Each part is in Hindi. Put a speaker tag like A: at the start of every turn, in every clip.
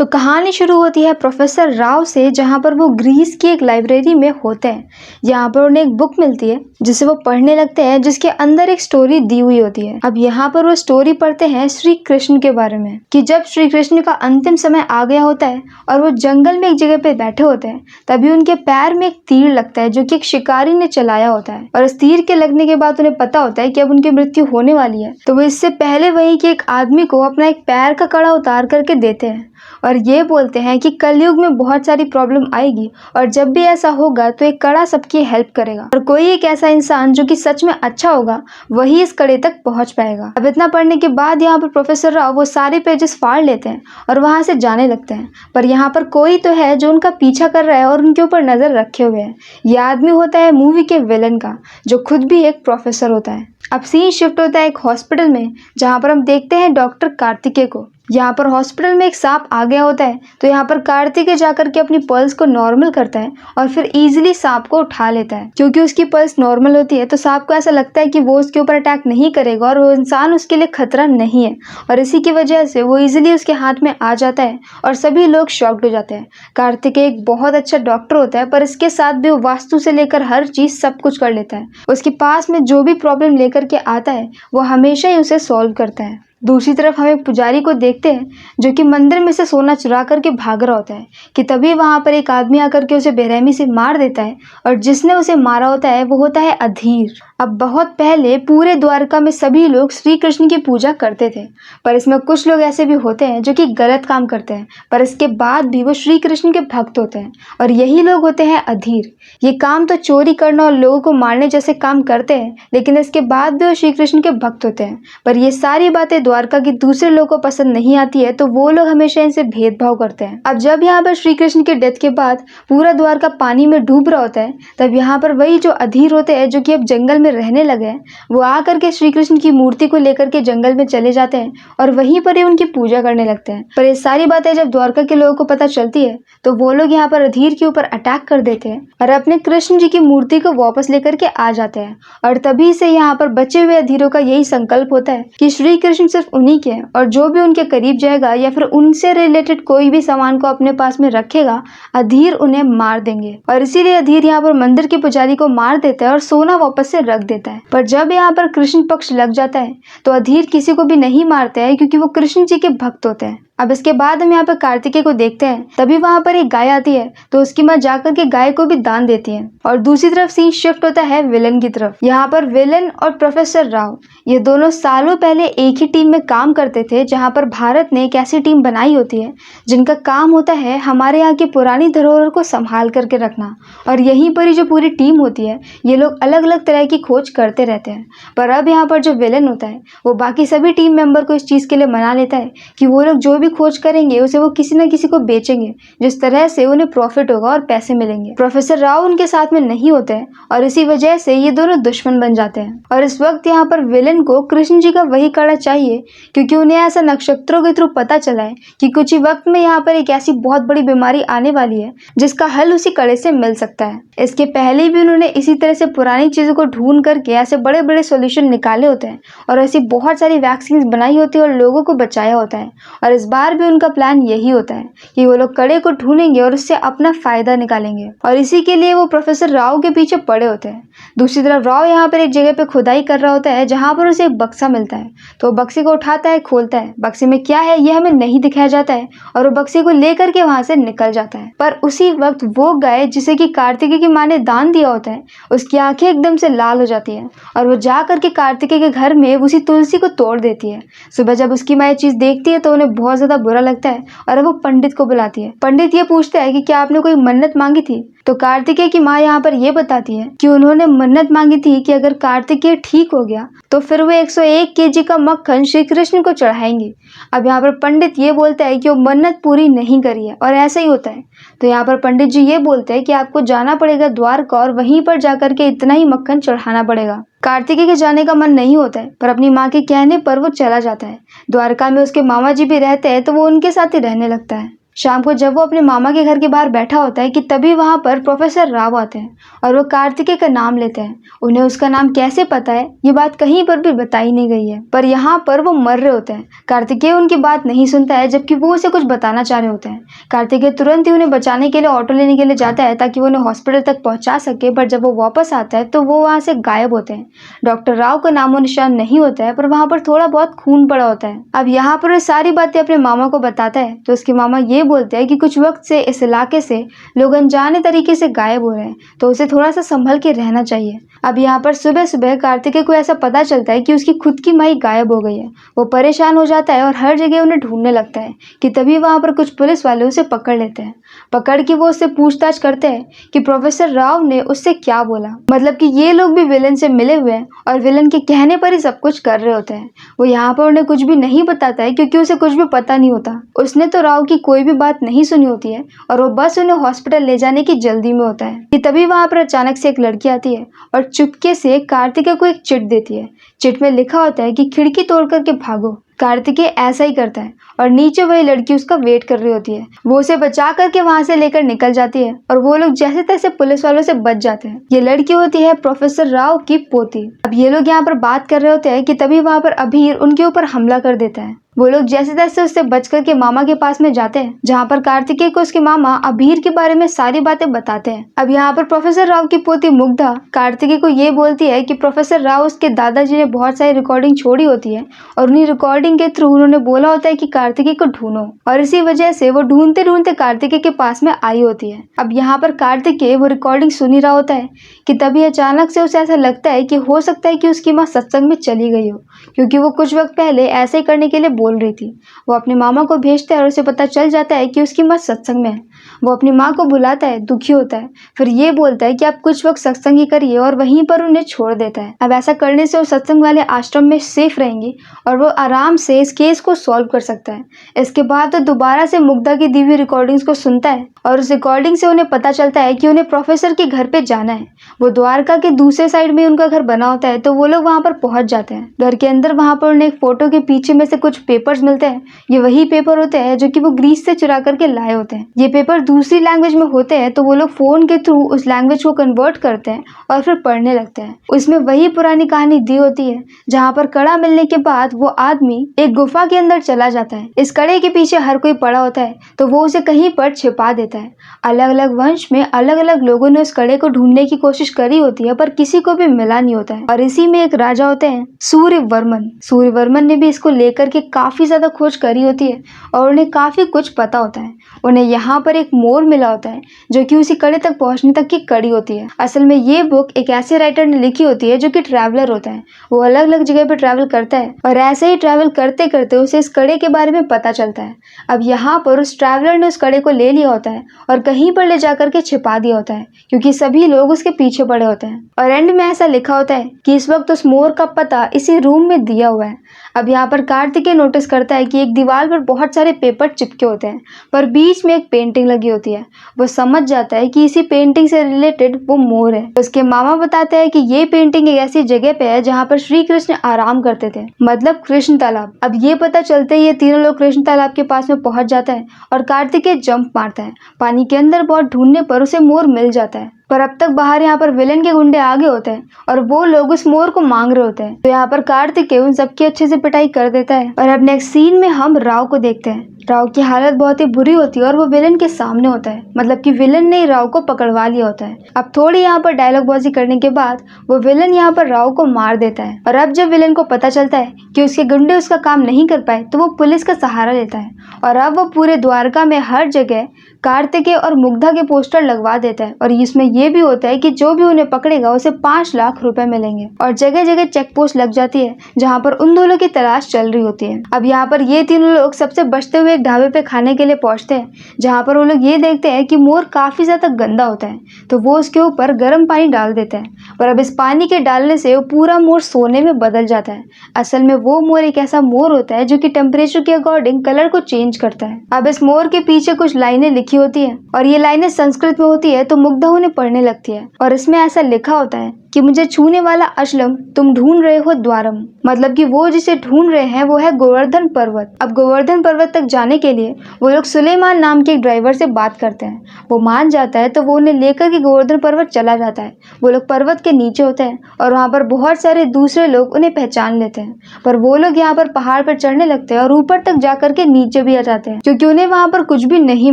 A: तो कहानी शुरू होती है प्रोफेसर राव से, जहाँ पर वो ग्रीस की एक लाइब्रेरी में होते हैं। यहाँ पर उन्हें एक बुक मिलती है जिसे वो पढ़ने लगते हैं, जिसके अंदर एक स्टोरी दी हुई होती है। अब यहाँ पर वो स्टोरी पढ़ते हैं श्री कृष्ण के बारे में, कि जब श्री कृष्ण का अंतिम समय आ गया होता है और वो जंगल में एक जगह पे बैठे होते हैं, तभी उनके पैर में एक तीर लगता है जो कि एक शिकारी ने चलाया होता है। और इस तीर के लगने के बाद उन्हें पता होता है कि अब उनकी मृत्यु होने वाली है। तो वो इससे पहले वहीं के एक आदमी को अपना एक पैर का कड़ा उतार करके देते हैं और ये बोलते हैं कि कलयुग में बहुत सारी प्रॉब्लम आएगी और जब भी ऐसा होगा तो एक कड़ा सबकी हेल्प करेगा और कोई एक ऐसा इंसान जो कि सच में अच्छा होगा वही इस कड़े तक पहुंच पाएगा। अब इतना पढ़ने के बाद यहाँ पर प्रोफेसर राव वो सारे पेजेस फाड़ लेते हैं और वहां से जाने लगते हैं। पर यहाँ पर कोई तो है जो उनका पीछा कर रहा है और उनके ऊपर नजर रखे हुए है। ये आदमी होता है मूवी के विलन का, जो खुद भी एक प्रोफेसर होता है। अब सीन शिफ्ट होता है एक हॉस्पिटल में, जहाँ पर हम देखते हैं डॉक्टर कार्तिकेय को। यहाँ पर हॉस्पिटल में एक सांप आ गया होता है, तो यहाँ पर कार्तिकेय जाकर के अपनी पल्स को नॉर्मल करता है और फिर इजीली सांप को उठा लेता है। क्योंकि उसकी पल्स नॉर्मल होती है तो सांप को ऐसा लगता है कि वो उसके ऊपर अटैक नहीं करेगा और वो इंसान उसके लिए खतरा नहीं है, और इसी की वजह से वो इजीली उसके हाथ में आ जाता है और सभी लोग शॉक्ड हो जाते हैं। कार्तिकेय एक बहुत अच्छा डॉक्टर होता है, पर इसके साथ भी वो वास्तु से लेकर हर चीज सब कुछ कर लेता है। उसके पास में जो भी प्रॉब्लम लेकर के आता है वो हमेशा ही उसे सॉल्व करता है। दूसरी तरफ हम एक पुजारी को देखते हैं जो कि मंदिर में से सोना चुरा करके भाग रहा होता है, कि तभी वहां पर एक आदमी आकर के उसे बेरहमी से मार देता है और जिसने उसे मारा होता है वो होता है अधीर। अब बहुत पहले पूरे द्वारका में सभी लोग श्री कृष्ण की पूजा करते थे, पर इसमें कुछ लोग ऐसे भी होते हैं जो कि गलत काम करते हैं, पर इसके बाद भी वो श्री कृष्ण के भक्त होते हैं, और यही लोग होते हैं अधीर। ये काम तो चोरी करना और लोगों को मारने जैसे काम करते हैं, लेकिन इसके बाद भी वो श्री कृष्ण के भक्त होते हैं। पर ये सारी बातें द्वारका की दूसरे लोगों को पसंद नहीं आती है, तो वो लोग हमेशा इनसे भेदभाव करते हैं। अब जब यहाँ पर श्री कृष्ण के डेथ के बाद पूरा द्वारका पानी में डूब रहा होता है, तब यहाँ पर वही जो अधीर होते हैं जो कि अब जंगल में रहने लगे हैं, वो आकर के श्री कृष्ण की मूर्ति को लेकर के जंगल में चले जाते हैं और वहीं पर ही उनकी पूजा करने लगते हैं। पर ये सारी बातें जब द्वारका के लोगों को पता चलती है तो वो लोग यहाँ पर अधीर के ऊपर अटैक कर देते हैं और अपने कृष्ण जी की मूर्ति को वापस लेकर के आ जाते हैं। और तभी से यहाँ पर बचे हुए अधीरों का यही संकल्प होता है कि श्री कृष्ण सिर्फ उन्हीं के हैं, और जो भी उनके करीब जाएगा या फिर उनसे रिलेटेड कोई भी सामान को अपने पास में रखेगा, अधीर उन्हें मार देंगे। और इसीलिए अधीर यहाँ पर मंदिर के पुजारी को मार देता है और सोना वापस से रख देता है। पर जब यहाँ पर कृष्ण पक्ष लग जाता है तो अधीर किसी को भी नहीं मारते हैं, क्योंकि वो कृष्ण जी के भक्त होते हैं। अब इसके बाद हम यहाँ पर कार्तिकेय को देखते हैं, तभी वहां पर एक गाय आती है तो उसकी माँ जाकर के गाय को भी दान देती है। और दूसरी तरफ सीन शिफ्ट होता है विलन की तरफ। यहाँ पर विलन और प्रोफेसर राव ये दोनों सालों पहले एक ही टीम में काम करते थे, जहाँ पर भारत ने एक ऐसी टीम बनाई होती है जिनका काम होता है हमारे यहाँ की पुरानी धरोहर को संभाल करके रखना। और यहीं पर ही जो पूरी टीम होती है ये लोग अलग अलग तरह की खोज करते रहते हैं। पर अब यहाँ पर जो विलन होता है वो बाकी सभी टीम मेंबर को इस चीज के लिए मना लेता है कि वो लोग जो भी खोज करेंगे उसे वो किसी न किसी को बेचेंगे, जिस तरह से उन्हें प्रॉफिट होगा और पैसे मिलेंगे। प्रोफेसर राव उनके साथ में नहीं होते हैं और इसी वजह से ये दोनों दुश्मन बन जाते हैं। और इस वक्त यहाँ पर विलन को कृष्ण जी का वही कड़ा चाहिए, क्योंकि उन्हें ऐसा नक्षत्रों के थ्रू पता चला है कि कुछ ही वक्त में यहाँ पर एक ऐसी बहुत बड़ी बीमारी आने वाली है जिसका हल उसी कड़े से मिल सकता है। इसके पहले भी उन्होंने इसी तरह से पुरानी चीजों को ढूंढ करके ऐसे बड़े बड़े सॉल्यूशन निकाले होते हैं और ऐसी बहुत सारी वैक्सीन बनाई होती है और लोगों को बचाया होता है। और इस बार भी उनका प्लान यही होता है कि वो लोग कड़े को ढूंढेंगे और उससे अपना फायदा निकालेंगे, और इसी के लिए वो प्रोफेसर राव के पीछे पड़े होते हैं। दूसरी तरफ राव यहाँ पर एक जगह पे खुदाई कर रहा होता है जहाँ पर उसे एक बक्सा मिलता है, तो वो बक्से को उठाता है, खोलता है। बक्से में क्या है ये हमें नहीं दिखाया जाता है और वो बक्से को लेकर के वहां से निकल जाता है। पर उसी वक्त वो गाय जिसे कि कार्तिकेय की माँ ने दान दिया होता है, उसकी आंखें एकदम से लाल हो जाती है और वो जा करके कार्तिकेय के घर में उसी तुलसी को तोड़ देती है। सुबह जब उसकी माँ ये चीज देखती है तो उन्हें बहुत ज्यादा बुरा लगता है और वो पंडित को बुलाती है। पंडित ये पूछता है कि क्या आपने कोई मन्नत मांगी थी, तो कार्तिकेय की माँ यहाँ पर ये बताती है कि उन्होंने मन्नत मांगी थी कि अगर कार्तिकेय ठीक हो गया तो फिर वो 101 केजी का मक्खन श्री कृष्ण को चढ़ाएंगे। अब यहाँ पर पंडित ये बोलता है कि वो मन्नत पूरी नहीं करी है, और ऐसा ही होता है। तो यहाँ पर पंडित जी ये बोलते हैं कि आपको जाना पड़ेगा द्वारका और वहीं पर जाकर के इतना ही मक्खन चढ़ाना पड़ेगा। कार्तिकेय के जाने का मन नहीं होता है, पर अपनी माँ के कहने पर वो चला जाता है। द्वारका में उसके मामा जी भी रहते हैं तो वो उनके साथ ही रहने लगता है। शाम को जब वो अपने मामा के घर के बाहर बैठा होता है कि तभी वहां पर प्रोफेसर राव आते हैं और वो कार्तिकेय का नाम लेते हैं। उन्हें उसका नाम कैसे पता है ये बात कहीं पर भी बताई नहीं गई है, पर यहाँ पर वो मर रहे होते हैं। कार्तिकेय उनकी बात नहीं सुनता है, जबकि वो उसे कुछ बताना चाह रहे होते हैं। कार्तिकेय तुरंत ही उन्हें बचाने के लिए ऑटो लेने के लिए जाता है ताकि वो उन्हें हॉस्पिटल तक पहुंचा सके, पर जब वो वापस आता है तो वो वहां से गायब होते हैं। डॉक्टर राव का नामो निशान नहीं होता है, पर वहां पर थोड़ा बहुत खून पड़ा होता है। अब यहाँ पर वो सारी बातें अपने मामा को बताता है तो उसके मामा ये बोलते हैं कि कुछ वक्त से इस इलाके से लोग अनजाने तरीके से गायब हो रहे हैं, तो उसे थोड़ा सा संभल के रहना चाहिए। अब यहाँ पर सुबह सुबह कार्तिकेय को ऐसा पता चलता है कि उसकी खुद की माई गायब हो गई है। वो परेशान हो जाता है और हर जगह उन्हें ढूंढने लगता है कि तभी वहां पर कुछ पुलिस वाले उसे पकड़ लेते हैं। पकड़ के वो उससे पूछताछ करते हैं कि प्रोफेसर राव ने उससे क्या बोला, मतलब कि ये लोग भी विलन से मिले हुए हैं और विलन के कहने पर ही सब कुछ कर रहे होते हैं। वो यहाँ पर उन्हें कुछ भी नहीं बताता है क्योंकि उसे कुछ भी पता नहीं होता। उसने तो राव की कोई भी बात नहीं सुनी होती है और वो बस उन्हें हॉस्पिटल ले जाने की जल्दी में होता है कि तभी वहां पर अचानक से एक लड़की आती है और चुपके से कार्तिकेय को एक चिट देती है। चिट में लिखा होता है कि खिड़की तोड़ करके भागो। कार्तिकेय ऐसा ही करता है और नीचे वही लड़की उसका वेट कर रही होती है। वो उसे बचा करके वहां से लेकर निकल जाती है और वो लोग जैसे तैसे पुलिस वालों से बच जाते हैं। ये लड़की होती है प्रोफेसर राव की पोती। अब ये लोग यहाँ पर बात कर रहे होते हैं कि तभी वहां पर अभीर उनके ऊपर हमला कर देता है। वो लोग जैसे तैसे उससे बच करके मामा के पास में जाते हैं, जहाँ पर कार्तिकेय को उसके मामा अभीर के बारे में सारी बातें बताते हैं। अब यहाँ पर प्रोफेसर राव की पोती मुग्धा कार्तिकेय को ये बोलती है कि प्रोफेसर राव उसके दादाजी ने बहुत सारी रिकॉर्डिंग छोड़ी होती है और उन्हीं रिकॉर्डिंग के थ्रू उन्होंने बोला होता है कि कार्तिकेय को ढूंढो, और इसी वजह से वो ढूंढते ढूंढते कार्तिकेय के पास में आई होती है। अब यहाँ पर कार्तिकेय वो रिकॉर्डिंग सुन ही रहा होता है कि तभी अचानक से उसे ऐसा लगता है कि हो सकता है कि उसकी माँ सत्संग में चली गई हो, क्योंकि वो कुछ वक्त पहले ऐसे ही करने के लिए बोल रही थी। वो अपने मामा को भेजता है और उसे पता चल जाता है कि उसकी माँ सत्संग में है। वो अपनी माँ को बुलाता है, दुखी होता है, फिर ये बोलता है कि आप कुछ वक्त सत्संग ही करिए और वहीं पर उन्हें छोड़ देता है। अब ऐसा करने से वो सत्संग वाले आश्रम में सेफ रहेंगी और वो आराम से इस केस को सॉल्व कर सकता है। इसके बाद तो दोबारा से मुग्धा की दी हुई रिकॉर्डिंग्स को सुनता है और उस रिकॉर्डिंग से उन्हें पता चलता है कि उन्हें प्रोफेसर के घर पे जाना है। वो द्वारका के दूसरे साइड में उनका घर बना होता है, तो वो लोग वहां पर पहुंच जाते हैं। घर के अंदर वहां पर उन्हें एक फोटो के पीछे में से कुछ पेपर्स मिलते हैं। ये वही पेपर होते हैं जो कि वो ग्रीस से चुरा करके लाए होते हैं। ये पेपर दूसरी लैंग्वेज में होते हैं, तो वो लोग फोन के थ्रू उस लैंग्वेज को कन्वर्ट करते हैं और फिर पढ़ने लगते हैं। उसमें वही पुरानी कहानी दी होती है, जहाँ पर कड़ा मिलने के बाद वो आदमी एक गुफा के अंदर चला जाता है। इस कड़े के पीछे हर कोई पड़ा होता है, तो वो उसे कहीं पर छिपा देता है। अलग अलग वंश में अलग अलग लोगों ने उस कड़े को ढूंढने की कोशिश करी होती है, पर किसी को भी मिला नहीं होता है। और इसी में एक राजा होते हैं सूर्यवर्मन। सूर्यवर्मन ने भी इसको लेकर के काफी ज्यादा खोज करी होती है और उन्हें काफी कुछ पता होता है। उन्हें यहाँ पर एक मोर मिला होता है जो कि उसी कड़े तक पहुंचने तक की कड़ी होती है। असल में ये बुक एक ऐसे राइटर ने लिखी होती है जो कि ट्रैवलर होता है। वो अलग अलग जगह पे ट्रैवल करता है और ऐसे ही ट्रैवल करते करते उसे इस कड़े के बारे में पता चलता है। अब यहाँ पर उस ट्रैवलर ने उस कड़े को ले लिया होता है और कहीं पर ले जाकर के छिपा दिया होता है, क्योंकि सभी लोग उसके पीछे पड़े होते हैं। और एंड में ऐसा लिखा होता है कि इस वक्त उस मोर का पता इसी रूम में दिया हुआ है। अब यहाँ पर कार्तिकेय नोटिस करता है कि एक दीवार पर बहुत सारे पेपर चिपके होते हैं, पर बीच में एक पेंटिंग लगी होती है। वो समझ जाता है कि इसी पेंटिंग से रिलेटेड वो मोर है। उसके मामा बताते हैं कि ये पेंटिंग एक ऐसी जगह पे है जहाँ पर श्री कृष्ण आराम करते थे, मतलब कृष्ण तालाब। अब ये पता चलते ही ये तीनों लोग कृष्ण तालाब के पास में पहुंच जाता है और कार्तिकेय जंप मारता है। पानी के अंदर बहुत ढूंढने पर उसे मोर मिल जाता है, पर अब तक बाहर यहाँ पर विलेन के गुंडे आगे होते हैं और वो लोग उस मोर को मांग रहे होते हैं। तो यहाँ पर कार्तिकेय उन सबकी अच्छे से पिटाई कर देता है। और अब नेक्स्ट सीन में हम राव को देखते हैं। राव की हालत बहुत ही बुरी होती है और वो विलेन के सामने होता है, मतलब कि विलेन ने राव को पकड़वा लिया होता है। अब थोड़ी यहाँ पर डायलॉग बाजी करने के बाद वो विलेन यहाँ पर राव को मार देता है। और अब जब विलेन को पता चलता है कि उसके गुंडे उसका काम नहीं कर पाए, तो वो पुलिस का सहारा लेता है और अब वो पूरे द्वारका में हर जगह कार्तिकेय और मुग्धा के पोस्टर लगवा देता है। और इसमें ये भी होता है कि जो भी उन्हें पकड़ेगा उसे 5 लाख रुपए मिलेंगे। और जगह जगह चेक पोस्ट लग जाती है जहाँ पर उन दोनों की तलाश चल रही होती है। अब यहाँ पर ये तीनों लोग सबसे बचते हुए एक ढाबे पे खाने के लिए पहुंचते हैं, जहाँ पर वो लोग ये देखते हैं कि मोर काफी ज्यादा गंदा होता है, तो वो उसके ऊपर गर्म पानी डाल देते हैं। पर अब इस पानी के डालने से वो पूरा मोर सोने में बदल जाता है। असल में वो मोर एक ऐसा मोर होता है जो कि टेम्परेचर के अकॉर्डिंग कलर को चेंज करता है। अब इस मोर के पीछे कुछ लाइनें लिखी होती है और ये लाइनें संस्कृत में होती है, तो मुग्धा उन्हें पढ़ने लगती है और इसमें ऐसा लिखा होता है कि मुझे छूने वाला अशलम तुम ढूंढ रहे हो द्वारम, मतलब कि वो जिसे ढूंढ रहे हैं वो है गोवर्धन पर्वत। अब गोवर्धन पर्वत तक जाने के लिए वो लोग सुलेमान नाम के एक ड्राइवर से बात करते हैं। वो मान जाता है तो वो उन्हें लेकर के गोवर्धन पर्वत चला जाता है। वो लोग पर्वत के नीचे होते हैं और वहाँ पर बहुत सारे दूसरे लोग उन्हें पहचान लेते हैं, पर वो लोग यहाँ पर पहाड़ पर चढ़ने लगते हैं और ऊपर तक जाकर के नीचे भी आ जाते हैं क्योंकि उन्हें वहाँ पर कुछ भी नहीं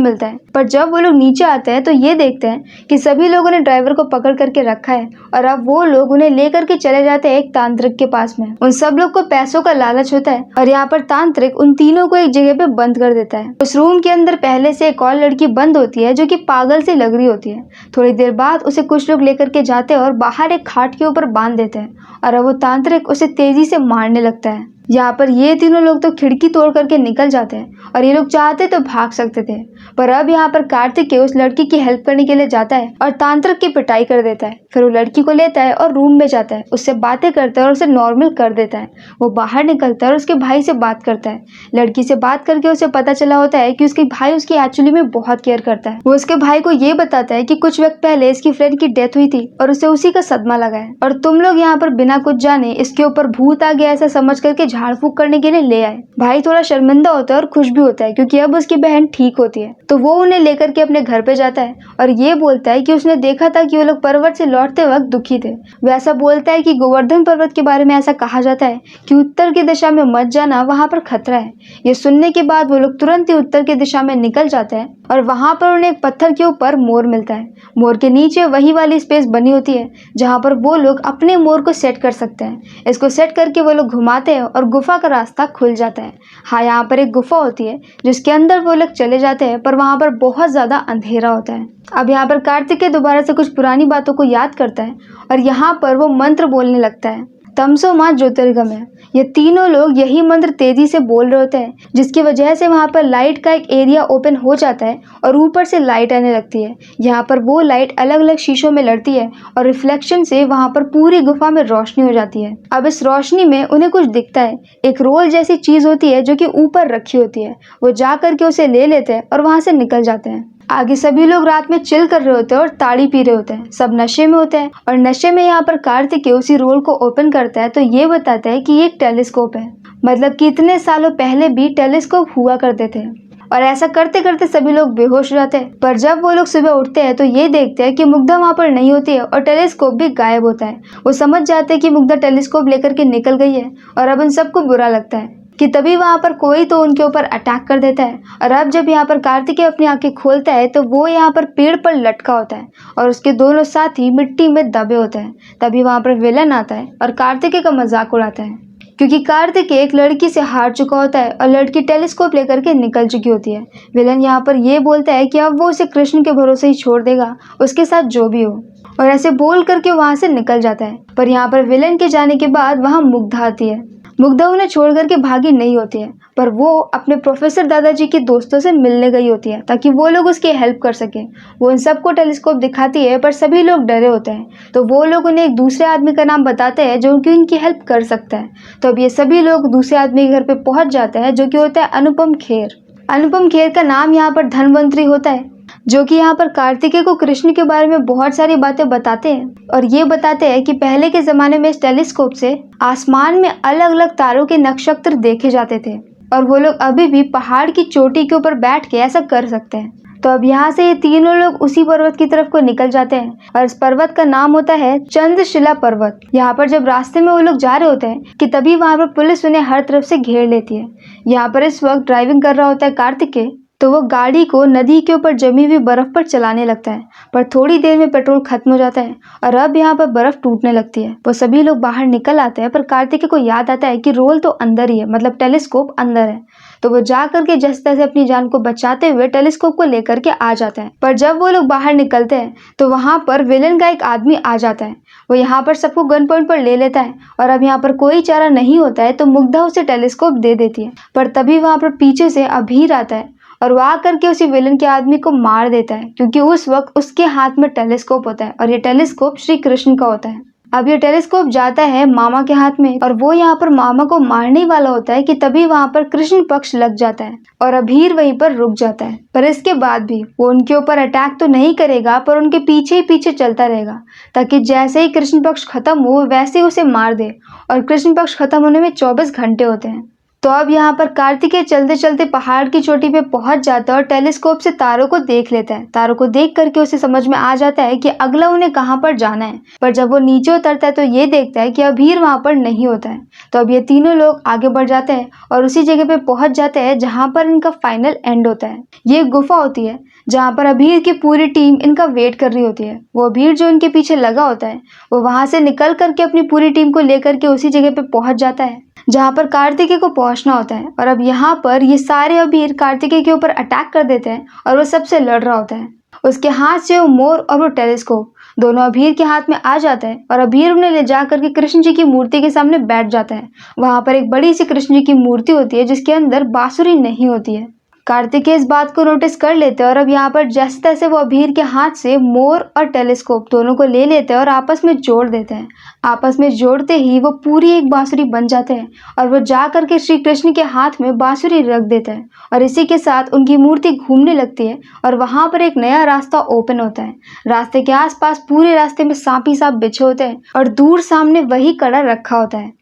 A: मिलता है। पर जब वो लोग नीचे आते हैं तो ये देखते हैं कि सभी लोगों ने ड्राइवर को पकड़ करके रखा है और अब वो लोग उन्हें लेकर के चले जाते हैं एक तांत्रिक के पास में। उन सब लोग को पैसों का लालच होता है और यहाँ पर तांत्रिक उन तीनों को एक जगह पे बंद कर देता है। उस रूम के अंदर पहले से एक और लड़की बंद होती है जो कि पागल सी लग रही होती है। थोड़ी देर बाद उसे कुछ लोग लेकर के जाते हैं और बाहर एक खाट के ऊपर बांध देते हैं और अब वो तांत्रिक उसे तेजी से मारने लगता है। यहाँ पर ये तीनों लोग तो खिड़की तोड़ करके निकल जाते हैं और ये लोग चाहते तो भाग सकते थे, पर अब यहाँ पर कार्तिक उस लड़की की हेल्प करने के लिए जाता है और तांत्रिक की पिटाई कर देता है। फिर वो लड़की को लेता है और रूम में जाता है, उससे बातें करता है और उसे नॉर्मल कर देता है। वो बाहर निकलता है और उसके भाई से बात करता है। लड़की से बात करके उसे पता चला होता है कि उसके भाई उसकी एक्चुअली में बहुत केयर करता है। वो उसके भाई को ये बताता है कि कुछ वक्त पहले इसकी फ्रेंड की डेथ हुई थी और उसे उसी का सदमा लगा है और तुम लोग यहाँ पर बिना कुछ जाने इसके ऊपर भूत आ गया ऐसा समझ करके झाड़ फूक करने के लिए ले आए। भाई थोड़ा शर्मिंदा होता है और खुश भी होता है क्योंकि अब उसकी बहन ठीक होती है। तो वो उन्हें लेकर के अपने घर पे जाता है और ये बोलता है कि उसने देखा था कि वो लोग पर्वत से लौटते वक्त दुखी थे। वो ऐसा बोलता है कि गोवर्धन पर्वत के बारे में ऐसा कहा जाता है कि उत्तर की दिशा में मत जाना, वहां पर खतरा है। ये सुनने के बाद वो लोग तुरंत ही उत्तर की दिशा में निकल जाते हैं और वहां पर उन्हें एक पत्थर के ऊपर मोर मिलता है। मोर के नीचे वही वाली स्पेस बनी होती है जहां पर वो लोग अपने मोर को सेट कर सकते हैं। इसको सेट करके वो लोग घुमाते हैं और गुफा का रास्ता खुल जाता है। हाँ, यहाँ पर एक गुफा होती है जिसके अंदर वो लोग चले जाते हैं, पर वहां पर बहुत ज्यादा अंधेरा होता है। अब यहाँ पर कार्तिकेय दोबारा से कुछ पुरानी बातों को याद करता है और यहाँ पर वो मंत्र बोलने लगता है, तमसो मां ज्योतिर्गमय। ये तीनों लोग यही मंत्र तेजी से बोल रहे होते हैं जिसकी वजह से वहां पर लाइट का एक एरिया ओपन हो जाता है और ऊपर से लाइट आने लगती है। यहाँ पर वो लाइट अलग अलग शीशों में लड़ती है और रिफ्लेक्शन से वहां पर पूरी गुफा में रोशनी हो जाती है। अब इस रोशनी में उन्हें कुछ दिखता है, एक रोल जैसी चीज होती है जो कि ऊपर रखी होती है। वो जा करके उसे ले लेते हैं और वहां से निकल जाते हैं। आगे सभी लोग रात में चिल कर रहे होते हैं और ताड़ी पी रहे होते हैं। सब नशे में होते हैं और नशे में यहाँ पर कार्तिकेय उसी रोल को ओपन करता है तो ये बताता है कि ये एक टेलीस्कोप है, मतलब कि इतने सालों पहले भी टेलीस्कोप हुआ करते थे। और ऐसा करते करते सभी लोग बेहोश हो जाते हैं। पर जब वो लोग सुबह उठते हैं तो ये देखते हैं कि मुग्धा वहाँ पर नहीं होती है और टेलीस्कोप भी गायब होता है। वो समझ जाते हैं कि मुग्धा टेलीस्कोप लेकर के निकल गई है और अब उन सबको बुरा लगता है कि तभी वहां पर कोई तो उनके ऊपर अटैक कर देता है। और अब जब यहाँ पर कार्तिकेय अपनी आंखें खोलता है तो वो यहाँ पर पेड़ पर लटका होता है और उसके दोनों साथी मिट्टी में दबे होते हैं। तभी वहां पर विलन आता है और कार्तिकेय का मजाक उड़ाता है क्योंकि कार्तिकेय एक लड़की से हार चुका होता है और लड़की टेलीस्कोप लेकर के निकल चुकी होती है। विलन यहाँ पर ये बोलता है कि अब वो उसे कृष्ण के भरोसे ही छोड़ देगा, उसके साथ जो भी हो, और ऐसे बोल करके वहां से निकल जाता है। पर यहाँ पर विलन के जाने के बाद वहां मुग्धा आती है। मुग्धा उन्हें छोड़ करके भागी नहीं होती है, पर वो अपने प्रोफेसर दादाजी के दोस्तों से मिलने गई होती है ताकि वो लोग उसकी हेल्प कर सके। वो इन सबको टेलीस्कोप दिखाती है पर सभी लोग डरे होते हैं, तो वो लोग उन्हें एक दूसरे आदमी का नाम बताते हैं जो कि उनकी हेल्प कर सकता है। तो अब ये सभी लोग दूसरे आदमी के घर पे पहुंच जाते हैं जो कि होता है अनुपम खेर। अनुपम खेर का नाम यहाँ पर धनवंतरी होता है, जो कि यहाँ पर कार्तिकेय को कृष्ण के बारे में बहुत सारी बातें बताते हैं और ये बताते हैं कि पहले के जमाने में इस टेलीस्कोप से आसमान में अलग अलग तारों के नक्षत्र देखे जाते थे और वो लोग अभी भी पहाड़ की चोटी के ऊपर बैठ के ऐसा कर सकते हैं। तो अब यहाँ से ये तीनों लोग उसी पर्वत की तरफ को निकल जाते हैं और इस पर्वत का नाम होता है चंद्रशिला पर्वत। यहाँ पर जब रास्ते में वो लोग जा रहे होते हैं कि तभी वहाँ पर पुलिस उन्हें हर तरफ से घेर लेती है। यहाँ पर इस वक्त ड्राइविंग कर रहा होता है कार्तिकेय, तो वो गाड़ी को नदी के ऊपर जमी हुई बर्फ पर चलाने लगता है, पर थोड़ी देर में पेट्रोल खत्म हो जाता है और अब यहाँ पर बर्फ टूटने लगती है। वो सभी लोग बाहर निकल आते हैं पर कार्तिकेय को याद आता है कि रोल तो अंदर ही है, मतलब टेलीस्कोप अंदर है। तो वो जा करके जैसे तैसे अपनी जान को बचाते हुए टेलीस्कोप को लेकर के आ जाते हैं। पर जब वो लोग बाहर निकलते हैं तो वहां पर विलन का एक आदमी आ जाता है। वो यहाँ पर सबको गन पॉइंट पर ले लेता है और अब यहाँ पर कोई चारा नहीं होता है तो मुग्धा उसे टेलीस्कोप दे देती है। पर तभी वहां पर पीछे से अभीर आता है और वो आकर के उसी विलन के आदमी को मार देता है क्योंकि उस वक्त उसके हाथ में टेलीस्कोप होता है और ये टेलीस्कोप श्री कृष्ण का होता है। अब ये टेलीस्कोप जाता है मामा के हाथ में और वो यहाँ पर मामा को मारने वाला होता है कि तभी वहाँ पर कृष्ण पक्ष लग जाता है और अभीर वहीं पर रुक जाता है। पर इसके बाद भी वो उनके ऊपर अटैक तो नहीं करेगा, पर उनके पीछे ही पीछे चलता रहेगा ताकि जैसे ही कृष्ण पक्ष खत्म हो वैसे ही उसे मार दे। और कृष्ण पक्ष खत्म होने में 24 घंटे होते हैं। तो अब यहाँ पर कार्तिकेय चलते चलते पहाड़ की चोटी पे पहुंच जाता है और टेलीस्कोप से तारों को देख लेता है। तारों को देख करके उसे समझ में आ जाता है कि अगला उन्हें कहाँ पर जाना है। पर जब वो नीचे उतरता है तो ये देखता है कि अभीर वहां पर नहीं होता है। तो अब ये तीनों लोग आगे बढ़ जाते हैं और उसी जगह पे पहुंच जाते हैं जहाँ पर इनका फाइनल एंड होता है। ये एक गुफा होती है जहाँ पर अभीर की पूरी टीम इनका वेट कर रही होती है। वो अभीर जो इनके पीछे लगा होता है वो वहां से निकल करके अपनी पूरी टीम को लेकर के उसी जगह पे पहुंच जाता है जहाँ पर कार्तिकेय को पहुंचना होता है। और अब यहाँ पर ये सारे अभीर कार्तिकेय के ऊपर अटैक कर देते हैं और वो सबसे लड़ रहा होता है। उसके हाथ से वो मोर और वो टेलीस्कोप दोनों अभीर के हाथ में आ जाता है और अभीर उन्हें ले जा करके कृष्ण जी की मूर्ति के सामने बैठ जाता है। वहां पर एक बड़ी सी कृष्ण जी की मूर्ति होती है जिसके अंदर बांसुरी नहीं होती है। कार्तिकेय इस बात को नोटिस कर लेते हैं और अब यहाँ पर जैसे तैसे वो अभीर के हाथ से मोर और टेलीस्कोप दोनों को ले लेते हैं और आपस में जोड़ देते हैं। आपस में जोड़ते ही वो पूरी एक बांसुरी बन जाते हैं और वो जा करके श्री कृष्ण के हाथ में बांसुरी रख देते हैं और इसी के साथ उनकी मूर्ति घूमने लगती है और वहां पर एक नया रास्ता ओपन होता है। रास्ते के आसपास पूरे रास्ते में सांप ही सांप बिछे होते हैं और दूर सामने वही कड़ा रखा होता है।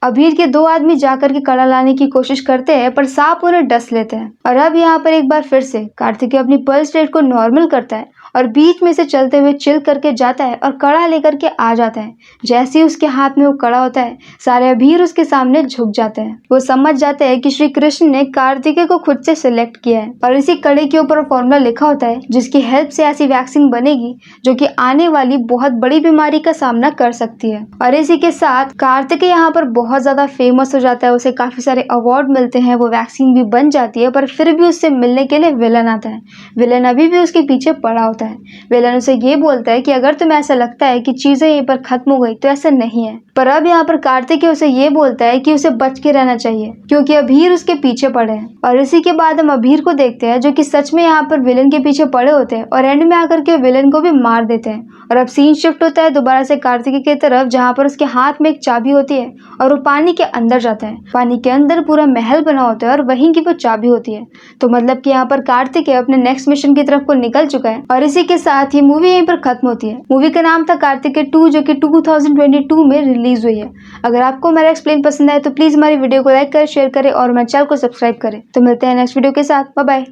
A: अभीर के 2 आदमी जाकर के कड़ा लाने की कोशिश करते हैं पर सांप उन्हें डस लेते हैं। और अब यहाँ पर एक बार फिर से कार्तिकेय अपनी पल्स रेट को नॉर्मल करता है और बीच में से चलते हुए चिल करके जाता है और कड़ा लेकर के आ जाता है। जैसे ही उसके हाथ में वो कड़ा होता है सारे अभीर उसके सामने झुक जाते हैं। वो समझ जाते हैं कि श्री कृष्ण ने कार्तिकेय को खुद से सिलेक्ट किया है और इसी कड़े के ऊपर फॉर्मूला लिखा होता है जिसकी हेल्प से ऐसी वैक्सीन बनेगी जो कि आने वाली बहुत बड़ी बीमारी का सामना कर सकती है। और इसी के साथ कार्तिकेय यहाँ पर बहुत ज्यादा फेमस हो जाता है। उसे काफी सारे अवार्ड मिलते हैं, वो वैक्सीन भी बन जाती है, पर फिर भी उससे मिलने के लिए विलन आता है। विलन अभी भी उसके पीछे पड़ा होता है। विलन उसे ये बोलता है कि अगर तुम्हें ऐसा लगता है कि चीजें यहीं पर खत्म हो गई तो ऐसा नहीं है। पर अब यहाँ पर कार्तिकेय उसे ये बोलता है कि उसे बच के रहना चाहिए क्योंकि अभीर उसके पीछे पड़े हैं। और इसी के बाद हम अभीर को देखते हैं जो कि सच में यहाँ पर विलन के पीछे पड़े होते हैं और एंड में आकर के विलन को भी मार देते हैं। और अब सीन शिफ्ट होता है दोबारा से कार्तिकेय की तरफ जहाँ पर उसके हाथ में एक चाबी होती है और वो पानी के अंदर जाता है। पानी के अंदर पूरा महल बना होता है और वहीं की वो चाबी होती है। तो मतलब कि यहाँ पर कार्तिकेय अपने नेक्स्ट मिशन की तरफ को निकल चुका है। और इसी के साथ ये मूवी यहीं पर खत्म होती है। मूवी का नाम था कार्तिकेय 2 जो कि 2022 में रिलीज हुई है। अगर आपको मेरा एक्सप्लेन पसंद आए तो प्लीज हमारी वीडियो को लाइक करें, शेयर करें और हमारे चैनल को सब्सक्राइब करें। तो मिलते हैं नेक्स्ट वीडियो के साथ। Bye bye.